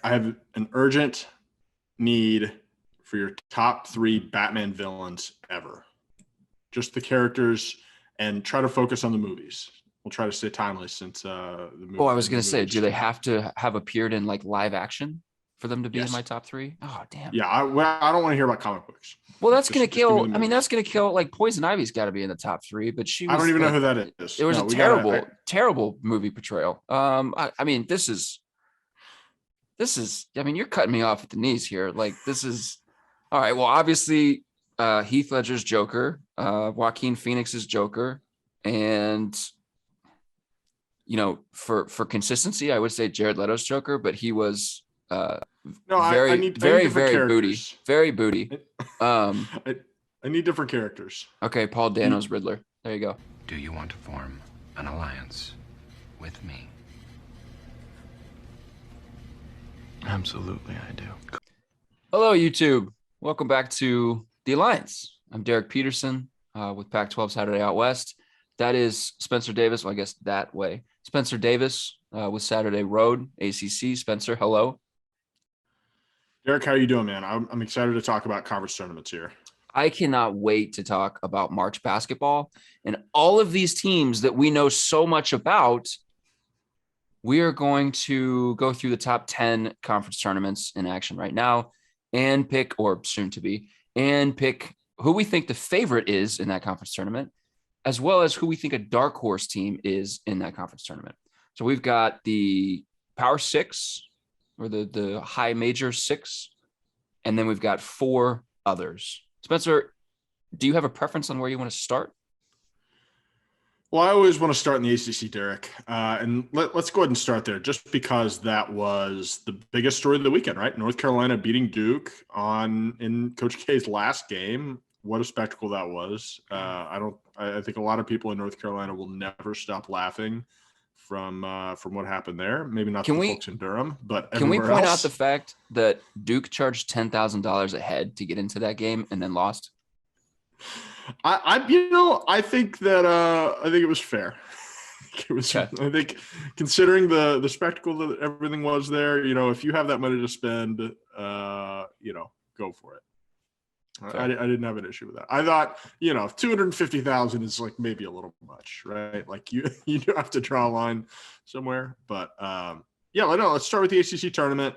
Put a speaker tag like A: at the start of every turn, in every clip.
A: I have an urgent need for your top 3 Batman villains ever. Just the characters, and try to focus on the movies. We'll try to stay timely since the movie.
B: Oh, I was going to say, do they have to have appeared in like live action for them to be in my top 3? Oh, damn.
A: Yeah, I don't want to hear about comic books.
B: Well, that's going to kill. I mean, that's going to kill. Like Poison Ivy's got to be in the top 3, but
A: I don't even know who that is.
B: It was a terrible movie portrayal. I mean, this is. I mean, you're cutting me off at the knees here. Like, this is all right. Well, obviously, Heath Ledger's Joker, Joaquin Phoenix's Joker, and for consistency, I would say Jared Leto's Joker, but he was very booty.
A: I need different characters.
B: Okay, Paul Dano's Riddler. There you go.
C: Do you want to form an alliance with me?
D: Absolutely, I do.
B: Hello, YouTube. Welcome back to The Alliance. I'm Derek Peterson with Pac-12 Saturday Out West. That is Spenser Davis. Well, I guess that way. Spenser Davis with Saturday Road, ACC. Spencer, hello.
A: Derek, how are you doing, man? I'm excited to talk about conference tournaments here.
B: I cannot wait to talk about March basketball and all of these teams that we know so much about. We are going to go through the top 10 conference tournaments in action right now and pick, or soon to be, and pick who we think the favorite is in that conference tournament, as well as who we think a dark horse team is in that conference tournament. So we've got the Power 6, or the high major 6, and then we've got 4 others. Spencer, do you have a preference on where you want to start?
A: Well, I always want to start in the ACC, Derek. And let's go ahead and start there, just because that was the biggest story of the weekend, right? North Carolina beating Duke in Coach K's last game. What a spectacle that was. I think a lot of people in North Carolina will never stop laughing from what happened there. Maybe not the folks in Durham, but
B: can we point out the fact that Duke charged $10,000 a head to get into that game and then lost?
A: I think it was fair. I think considering the spectacle that everything was there, if you have that money to spend, go for it. I didn't have an issue with that. I thought, 250,000 is like maybe a little much, right? Like you do have to draw a line somewhere, but let's start with the ACC tournament.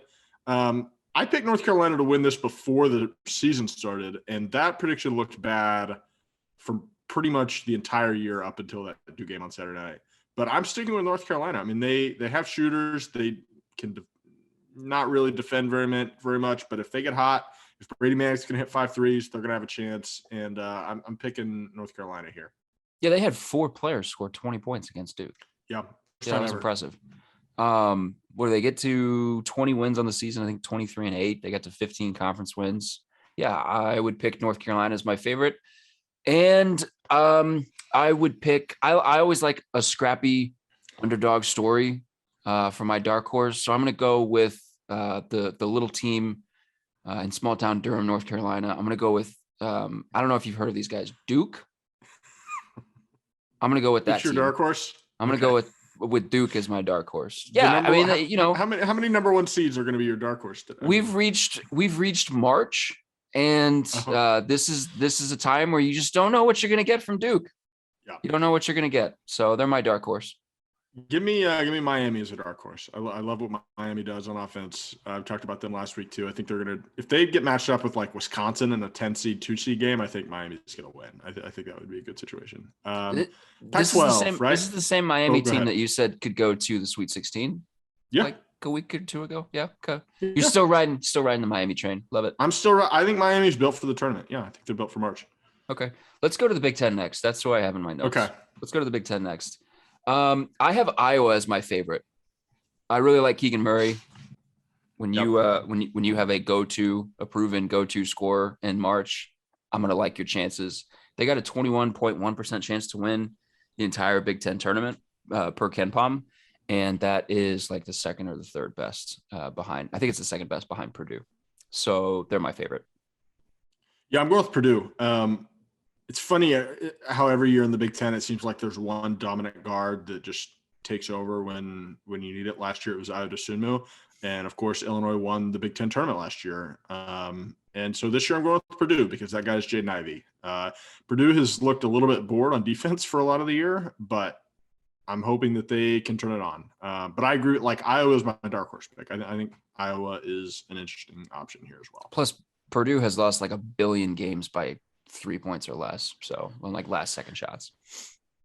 A: I picked North Carolina to win this before the season started, and that prediction looked bad for pretty much the entire year up until that Duke game on Saturday night. But I'm sticking with North Carolina. I mean, they have shooters. They can not really defend very much, but if they get hot, if Brady Manek's going to hit 5 threes, they're going to have a chance. And I'm picking North Carolina here.
B: Yeah, they had 4 players score 20 points against Duke.
A: Yeah,
B: that was impressive. Where they get to 20 wins on the season, I think 23-8. They got to 15 conference wins. Yeah, I would pick North Carolina as my favorite. And I would pick – I always like a scrappy underdog story for my dark horse. So I'm going to go with the little team in small-town Durham, North Carolina. I'm going to go with I don't know if you've heard of these guys, Duke. I'm going to go with that
A: team. Your dark horse?
B: I'm going to go with Duke as my dark horse. Yeah,
A: how many number 1 seeds are going to be your dark horse today?
B: We've reached March, and this is a time where you just don't know what you're going to get from Duke. Yeah, you don't know what you're going to get, so they're my dark horse.
A: Give me Miami as a dark horse. I love what Miami does on offense. I've talked about them last week too. I think they're gonna, if they get matched up with like Wisconsin in a 10 seed, 2 seed game, I think Miami's gonna win. I think that would be a good situation.
B: This is the same Miami team that you said could go to the Sweet 16.
A: Yeah,
B: like a week or 2 ago. Yeah, okay. You're still riding the Miami train. Love it.
A: I think Miami's built for the tournament. Yeah, I think they're built for March.
B: Okay, let's go to the Big Ten next. That's who I have in my notes.
A: Okay,
B: let's go to the Big Ten next. I have Iowa as my favorite. I really like Keegan Murray. When you have a proven go-to scorer in March, I'm gonna like your chances. They got a 21.1% chance to win the entire Big Ten tournament per KenPom, and that is like the second or the third best behind. I think it's the second best behind Purdue. So they're my favorite.
A: Yeah, I'm going with Purdue. It's funny how every year in the Big Ten, it seems like there's one dominant guard that just takes over when you need it. Last year, it was Ayo Dosunmu. And of course, Illinois won the Big Ten tournament last year. And so this year I'm going with Purdue because that guy's Jaden Ivey. Purdue has looked a little bit bored on defense for a lot of the year, but I'm hoping that they can turn it on. But I agree. Like Iowa is my dark horse pick. I think Iowa is an interesting option here as well.
B: Plus, Purdue has lost like 1 billion games by 3 points or less. So on like last second shots.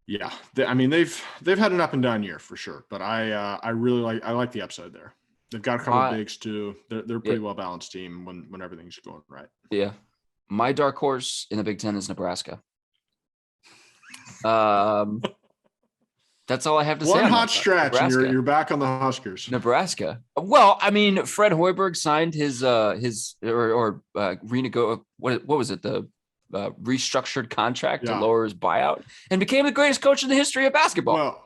A: Yeah, they've had an up and down year for sure. But I really like the upside there. They've got a couple of bigs too. They're a pretty well balanced team when everything's going right.
B: Yeah, my dark horse in the Big Ten is Nebraska. That's all I have to say.
A: One hot stretch, and you're back on the Huskers.
B: Nebraska. Well, I mean, Fred Hoiberg signed his renegotiate. What was it? The restructured contract to lower his buyout, and became the greatest coach in the history of basketball.
A: Well,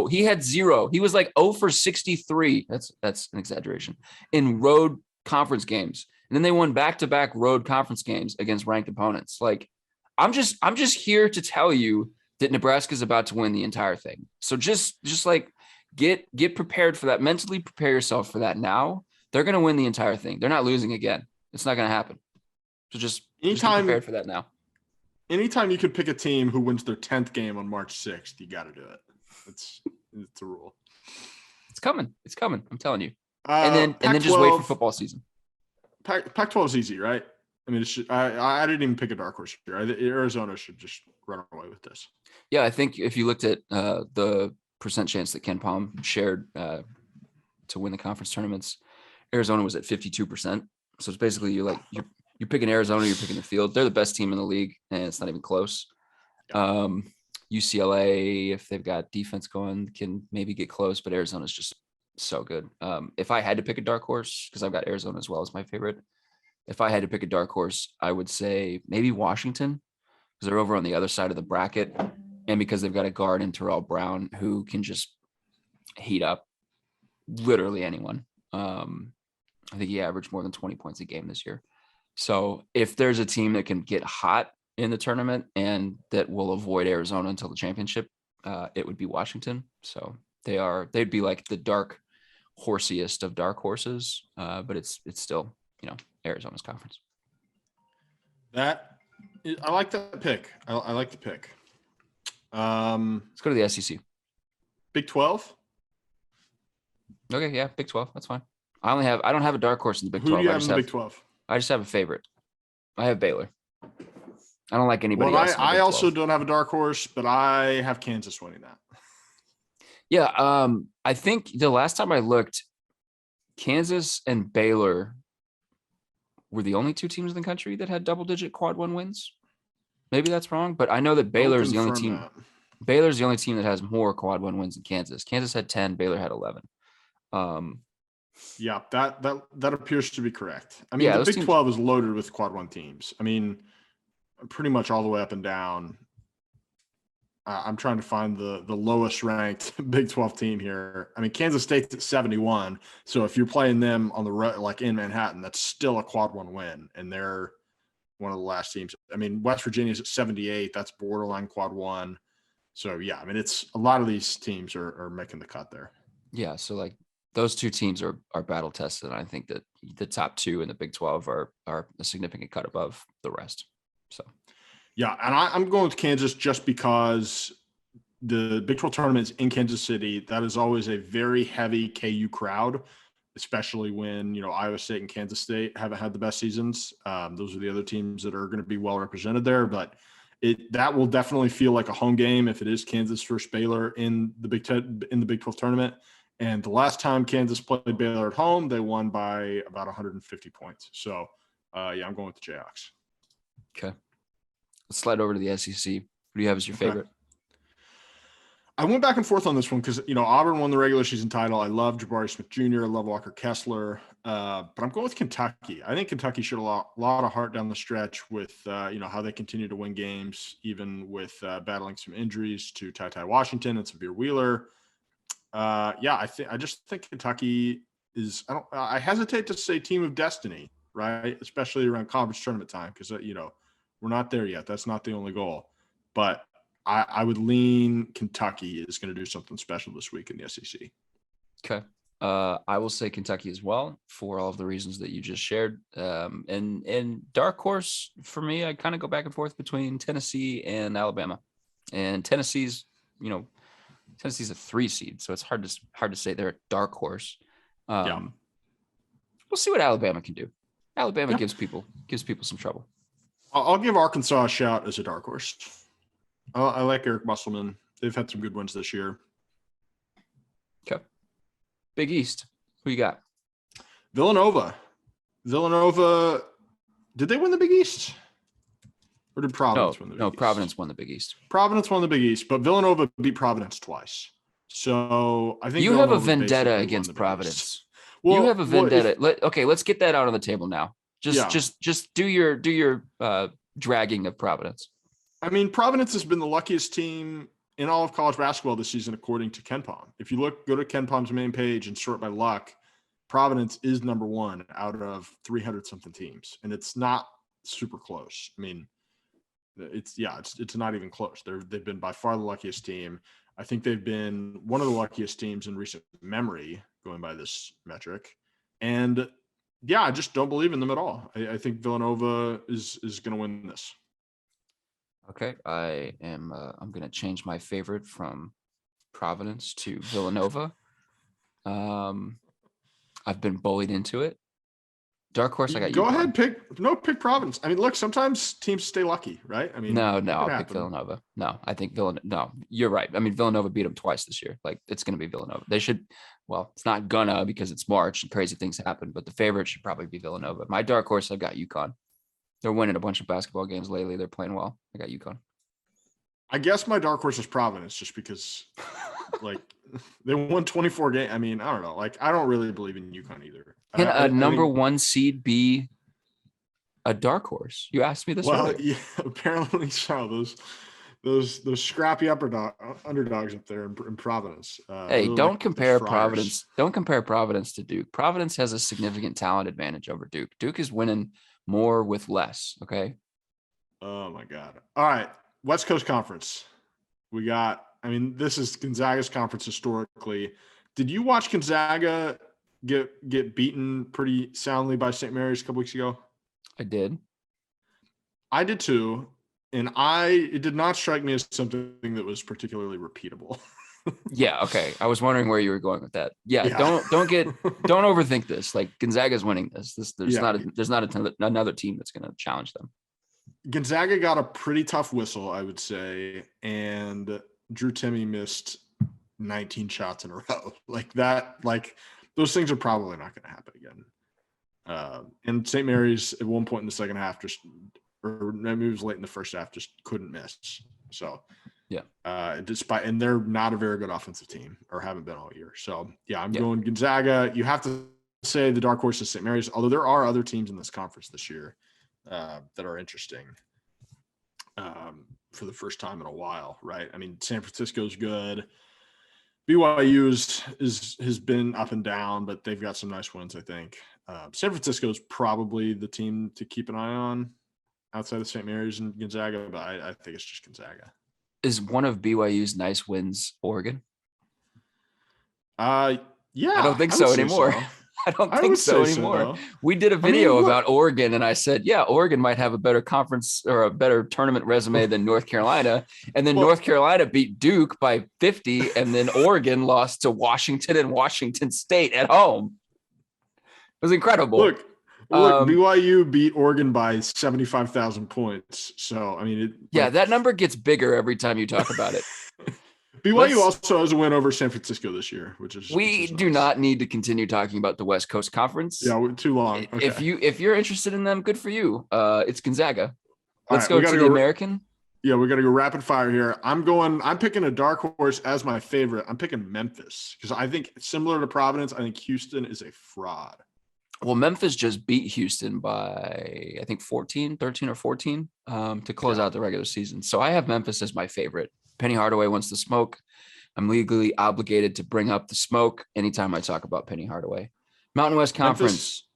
B: he had zero. He was like 0 for 63. That's an exaggeration in road conference games, and then they won back-to-back road conference games against ranked opponents. Like. I'm just here to tell you that Nebraska is about to win the entire thing. So just like get prepared for that. Mentally prepare yourself for that now. They're going to win the entire thing. They're not losing again. It's not going to happen. So just be prepared for that now.
A: Anytime you could pick a team who wins their 10th game on March 6th, you got to do it. It's a rule.
B: It's coming. It's coming. I'm telling you. And then just wait for football season.
A: Pac-12 is easy, right? I mean, I didn't even pick a dark horse here. Arizona should just run away with this.
B: Yeah, I think if you looked at the percent chance that Ken Palm shared to win the conference tournaments, Arizona was at 52%. So it's basically you're picking Arizona, you're picking the field. They're the best team in the league, and it's not even close. UCLA, if they've got defense going, can maybe get close, but Arizona's just so good. If I had to pick a dark horse, because I've got Arizona as well as my favorite, if I had to pick a dark horse, I would say maybe Washington, because they're over on the other side of the bracket, and because they've got a guard in Terrell Brown who can just heat up literally anyone. I think he averaged more than 20 points a game this year. So if there's a team that can get hot in the tournament and that will avoid Arizona until the championship, it would be Washington. So they'd be like the dark horsiest of dark horses, but it's still, Arizona's conference.
A: I like that pick. I like the pick.
B: Let's go to the SEC.
A: Big 12.
B: Okay, yeah, Big 12. That's fine. I don't have a dark horse in the Big 12.
A: Who do you have in the Big 12?
B: I just have a favorite. I have Baylor. I don't like anybody else.
A: I also don't have a dark horse, but I have Kansas winning that.
B: Yeah, I think the last time I looked, Kansas and Baylor were the only two teams in the country that had double-digit quad one wins. Maybe that's wrong, but I know that Baylor's the only team. Baylor's the only team that has more quad one wins than Kansas. Kansas had 10, Baylor had 11.
A: Yeah, that appears to be correct. I mean, the Big 12 is loaded with quad one teams. I mean, pretty much all the way up and down. I'm trying to find the lowest ranked Big 12 team here. I mean, Kansas State's at 71. So if you're playing them on the road, like in Manhattan, that's still a quad one win. And they're one of the last teams. I mean, West Virginia's at 78. That's borderline quad one. So yeah, I mean, it's a lot of these teams are making the cut there.
B: Yeah. So like those two teams are battle tested. And I think that the top two in the Big 12 are a significant cut above the rest. So.
A: Yeah, and I'm going with Kansas just because the Big 12 tournament is in Kansas City. That is always a very heavy KU crowd, especially when, Iowa State and Kansas State haven't had the best seasons. Those are the other teams that are going to be well represented there. But that will definitely feel like a home game if it is Kansas versus Baylor in the Big 12 tournament. And the last time Kansas played Baylor at home, they won by about 150 points. So, yeah, I'm going with the Jayhawks.
B: Okay. Let's slide over to the SEC. Who do you have as your favorite?
A: I went back and forth on this one because, Auburn won the regular season title. I love Jabari Smith Jr., I love Walker Kessler, but I'm going with Kentucky. I think Kentucky showed a lot of heart down the stretch with, how they continue to win games, even with battling some injuries to Ty Washington and Severe Wheeler. I just think Kentucky is. I hesitate to say team of destiny, right? Especially around conference tournament time because we're not there yet. That's not the only goal, but I would lean Kentucky is going to do something special this week in the SEC.
B: Okay. I will say Kentucky as well for all of the reasons that you just shared. And dark horse for me, I kind of go back and forth between Tennessee and Alabama. And Tennessee's a 3 seed, so it's hard to say they're a dark horse. We'll see what Alabama can do. Alabama gives people some trouble.
A: I'll give Arkansas a shout as a dark horse. I like Eric Musselman. They've had some good ones this year.
B: Okay. Big East. Who you got?
A: Villanova. Did they win the Big East? Or did Providence win the Big East?
B: No, Providence won the Big East.
A: Providence won the Big East, but Villanova beat Providence twice. So I think
B: you have a vendetta against Providence. Well, you have a vendetta. Let's get that out on the table now. Just do your dragging of Providence.
A: I mean, Providence has been the luckiest team in all of college basketball this season, according to KenPom. If you go to KenPom's main page and sort by luck, Providence is number 1 out of 300 something teams, and it's not super close. I mean, it's not even close. They've been by far the luckiest team. I think they've been one of the luckiest teams in recent memory, going by this metric. And I just don't believe in them at all. I think Villanova is going to win this.
B: Okay, I'm going to change my favorite from Providence to Villanova. I've been bullied into it. Dark horse, I got you.
A: Go ahead, pick Providence. I mean, look, sometimes teams stay lucky, right? I mean,
B: no, I'll pick Villanova. No, I think Villanova. No, you're right. I mean, Villanova beat them twice this year. Like, it's going to be Villanova. They should. Well, it's not gonna because it's March and crazy things happen. But the favorite should probably be Villanova. My dark horse, I've got UConn. They're winning a bunch of basketball games lately. They're playing well. I got UConn.
A: I guess my dark horse is Providence, just because, like, they won 24 games. I mean, I don't know. Like, I don't really believe in UConn either.
B: Can a number 1 seed be a dark horse? You asked me this earlier.
A: Yeah, apparently so. Those scrappy underdogs up there in Providence.
B: Hey, don't compare Providence. Don't compare Providence to Duke. Providence has a significant talent advantage over Duke. Duke is winning more with less. Okay.
A: Oh my God. All right. West Coast Conference. This is Gonzaga's conference historically. Did you watch Gonzaga get beaten pretty soundly by St. Mary's a couple weeks ago?
B: I did.
A: I did too. And it did not strike me as something that was particularly repeatable.
B: Yeah. Okay. I was wondering where you were going with that. Yeah. Don't overthink this. Like, Gonzaga's winning this. There's not another team that's going to challenge them.
A: Gonzaga got a pretty tough whistle, I would say, and Drew Timme missed 19 shots in a row. Those things are probably not going to happen again. And St. Mary's at one point in the second half or maybe it was late in the first half, just couldn't miss. So and they're not a very good offensive team, or haven't been all year. So I'm going Gonzaga. You have to say the dark horse is St. Mary's, although there are other teams in this conference this year that are interesting for the first time in a while, right? I mean, San Francisco's good. BYU has been up and down, but they've got some nice wins, I think. San Francisco is probably the team to keep an eye on outside of St. Mary's and Gonzaga, but I think it's just Gonzaga.
B: Is one of BYU's nice wins Oregon?
A: I
B: don't think so anymore. I don't think so anymore. We did a video about Oregon, and I said, Oregon might have a better conference or a better tournament resume than North Carolina. And then North Carolina beat Duke by 50, and then Oregon lost to Washington and Washington State at home. It was incredible.
A: Look, BYU beat Oregon by 75,000 points. So, I mean,
B: that number gets bigger every time you talk about it.
A: BYU also has a win over San Francisco this year, which is
B: do not need to continue talking about the West Coast Conference.
A: Yeah, we're too long. Okay.
B: If you're interested in them, good for you. It's Gonzaga. Let's go to the American.
A: Yeah, we got to go rapid fire here. I'm picking a dark horse as my favorite. I'm picking Memphis because I think, similar to Providence, I think Houston is a fraud.
B: Well, Memphis just beat Houston by, I think, 13 or 14 to close out the regular season. So I have Memphis as my favorite. Penny Hardaway wants the smoke. I'm legally obligated to bring up the smoke anytime I talk about Penny Hardaway. Mountain West Conference.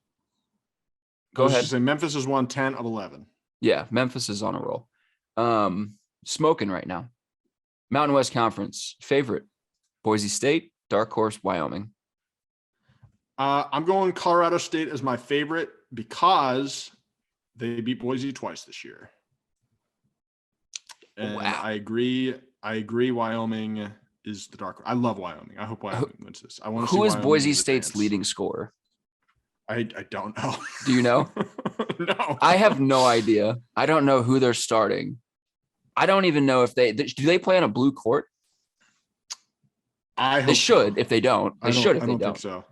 B: Go ahead.
A: Say Memphis has won 10 of 11.
B: Yeah, Memphis is on a roll. Smoking right now. Mountain West Conference favorite: Boise State, dark horse, Wyoming.
A: I'm going Colorado State as my favorite because they beat Boise twice this year. And
B: Wow.
A: I agree. Wyoming is the dark. I love Wyoming. I hope Wyoming wins this. I want to see
B: Who is
A: Wyoming
B: Boise
A: in
B: State's
A: advance.
B: leading scorer?
A: I don't know.
B: Do you know?
A: No.
B: I have no idea. I don't know who they're starting. I don't even know if do they play on a blue court? They should.
A: So.
B: If they don't, they should. If
A: I
B: they
A: don't
B: don't,
A: think so.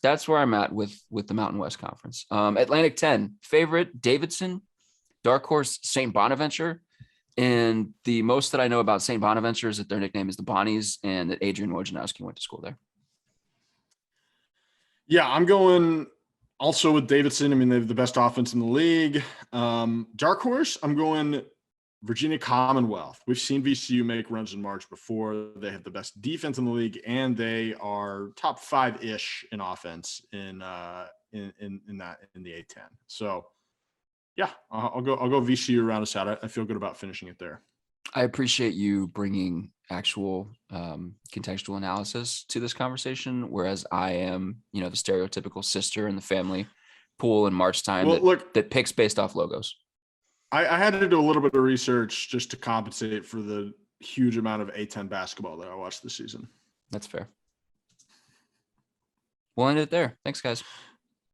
B: That's where I'm at with the Mountain West Conference. Atlantic 10 favorite: Davidson, dark horse, St. Bonaventure. And the most that I know about St. Bonaventure is that their nickname is the Bonnies and that Adrian Wojnarowski went to school there.
A: Yeah, I'm going also with Davidson. I mean, they have the best offense in the league. Dark horse, I'm going Virginia Commonwealth. We've seen VCU make runs in March before. They have the best defense in the league, and they are top 5-ish in offense in the A10. So, yeah, I'll go VCU around us out. I feel good about finishing it there.
B: I appreciate you bringing actual contextual analysis to this conversation, whereas I am, the stereotypical sister in the family pool in March time that picks based off logos.
A: I had to do a little bit of research just to compensate for the huge amount of A10 basketball that I watched this season.
B: That's fair. We'll end it there. Thanks, guys.